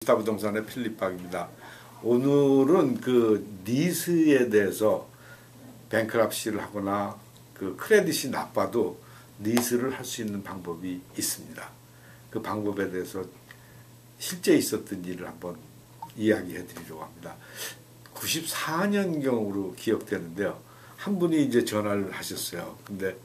부동산의 필립박입니다. 오늘은 그 리스에 대해서 뱅크럽시를 하거나 그 크레딧이 나빠도 리스를 할 수 있는 방법이 있습니다. 그 방법에 대해서 실제 있었던 일을 한번 이야기해 드리려고 합니다. 94년경으로 기억되는데요. 한 분이 이제 전화를 하셨어요. 근데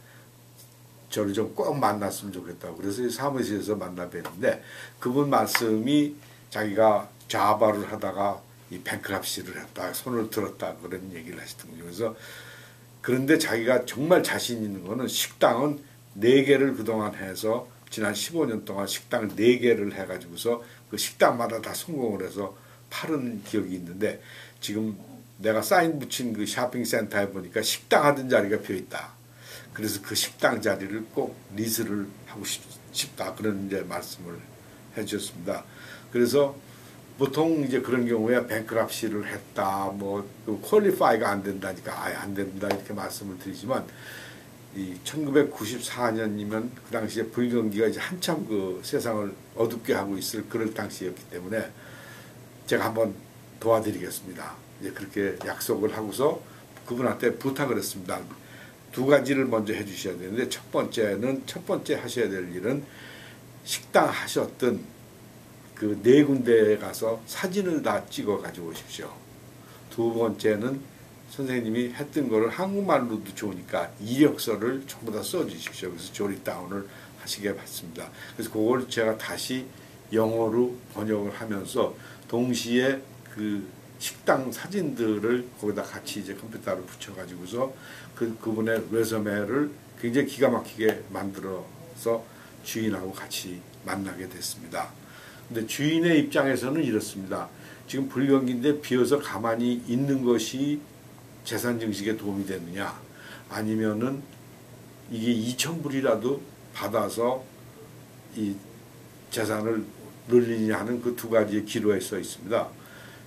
저를 좀 꼭 만났으면 좋겠다고. 그래서 사무실에서 만나 뵀는데 그분 말씀이 자기가 자바를 하다가 이 뱅크럽시를 했다, 손을 들었다, 그런 얘기를 하시더군요. 그래서 그런데 자기가 정말 자신 있는 거는 식당은 4개를 그동안 해서 지난 15년 동안 식당을 4개를 해가지고서 그 식당마다 다 성공을 해서 팔은 기억이 있는데 지금 내가 사인 붙인 그 쇼핑센터에 보니까 식당 하던 자리가 비어있다. 그래서 그 식당 자리를 꼭 리스를 하고 싶다. 그런 이제 말씀을 해주셨습니다. 그래서 보통 이제 그런 경우에 뱅크럽시를 했다, 뭐 퀄리파이가 안 된다니까 아예 안 된다 이렇게 말씀을 드리지만 이 1994년이면 그 당시에 불경기가 이제 한참 그 세상을 어둡게 하고 있을 그럴 당시였기 때문에 제가 한번 도와드리겠습니다. 이제 그렇게 약속을 하고서 그분한테 부탁을 했습니다. 2가지를 먼저 해주셔야 되는데 첫 번째 하셔야 될 일은 식당 하셨던 그 4군데에 가서 사진을 다 찍어 가지고 오십시오. 2번째는 선생님이 했던 거를 한국말로도 좋으니까 이력서를 전부 다 써주십시오. 그래서 조리다운을 하시게 받습니다. 그래서 그걸 제가 다시 영어로 번역을 하면서 동시에 그 식당 사진들을 거기다 같이 이제 컴퓨터로 붙여가지고서 그분의 레저메를 굉장히 기가 막히게 만들어서 주인하고 같이 만나게 됐습니다. 근데 주인의 입장에서는 이렇습니다. 지금 불경기인데 비어서 가만히 있는 것이 재산 증식에 도움이 되느냐, 아니면은 이게 2,000불이라도 받아서 이 재산을 늘리냐 하는 그 2가지의 기로에 써 있습니다.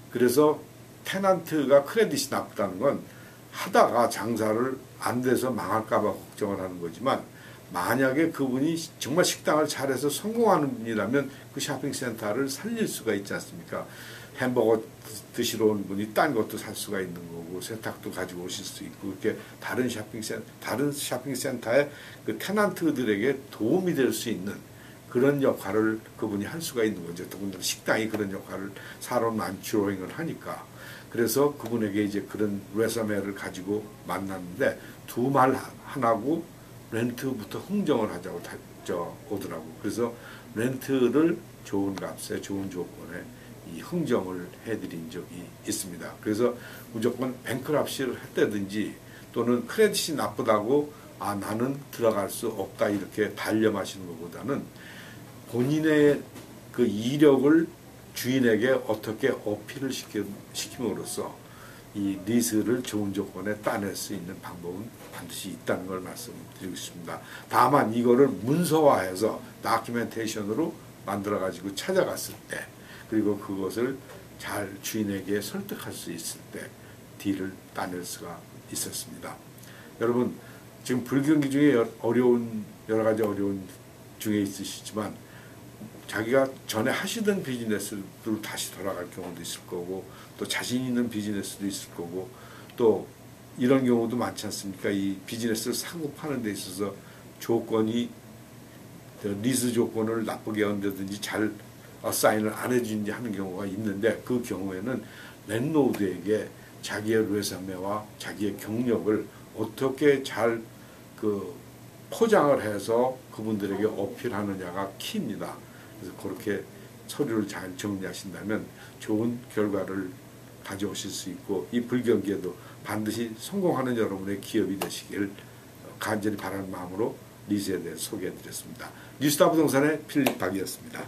그래서 테넌트가 크레딧이 나쁘다는 건 하다가 장사를 안 돼서 망할까봐 걱정을 하는 거지만, 만약에 그분이 정말 식당을 잘해서 성공하는 분이라면 그 쇼핑센터를 살릴 수가 있지 않습니까? 햄버거 드시러 온 분이 딴 것도 살 수가 있는 거고, 세탁도 가지고 오실 수 있고, 이렇게 다른 쇼핑센터의 그 테넌트들에게 도움이 될 수 있는 그런 역할을 그분이 할 수가 있는 거죠. 더군다나 식당이 그런 역할을 사람 안주로잉을 하니까. 그래서 그분에게 이제 그런 레저메를 가지고 만났는데 2 말 하나고 렌트부터 흥정을 하자고 오더라고. 그래서 렌트를 좋은 값에 좋은 조건에 이 흥정을 해드린 적이 있습니다. 그래서 무조건 뱅크럽시를 했다든지 또는 크레딧이 나쁘다고 나는 들어갈 수 없다 이렇게 단념하시는 것보다는 본인의 그 이력을 주인에게 어떻게 어필을 시킴으로써 이 리스를 좋은 조건에 따낼 수 있는 방법은 반드시 있다는 걸 말씀드리고 싶습니다. 다만 이거를 문서화해서 다큐멘테이션으로 만들어 가지고 찾아갔을 때, 그리고 그것을 잘 주인에게 설득할 수 있을 때 딜을 따낼 수가 있었습니다. 여러분, 지금 불경기 중에 여러 가지 어려운 중에 있으시지만 자기가 전에 하시던 비즈니스로 다시 돌아갈 경우도 있을 거고, 또 자신 있는 비즈니스도 있을 거고, 또 이런 경우도 많지 않습니까? 이 비즈니스를 사고 파는 데 있어서 조건이 리스 조건을 나쁘게 한다든지 잘 사인을 안 해주는지 하는 경우가 있는데, 그 경우에는 랜드로드에게 자기의 레저메와 자기의 경력을 어떻게 잘 포장을 해서 그분들에게 어필하느냐가 키입니다. 그래서 그렇게 서류를 잘 정리하신다면 좋은 결과를 가져오실 수 있고, 이 불경기에도 반드시 성공하는 여러분의 기업이 되시길 간절히 바라는 마음으로 리스에 대해 소개해드렸습니다. 뉴스타 부동산의 필립박이었습니다.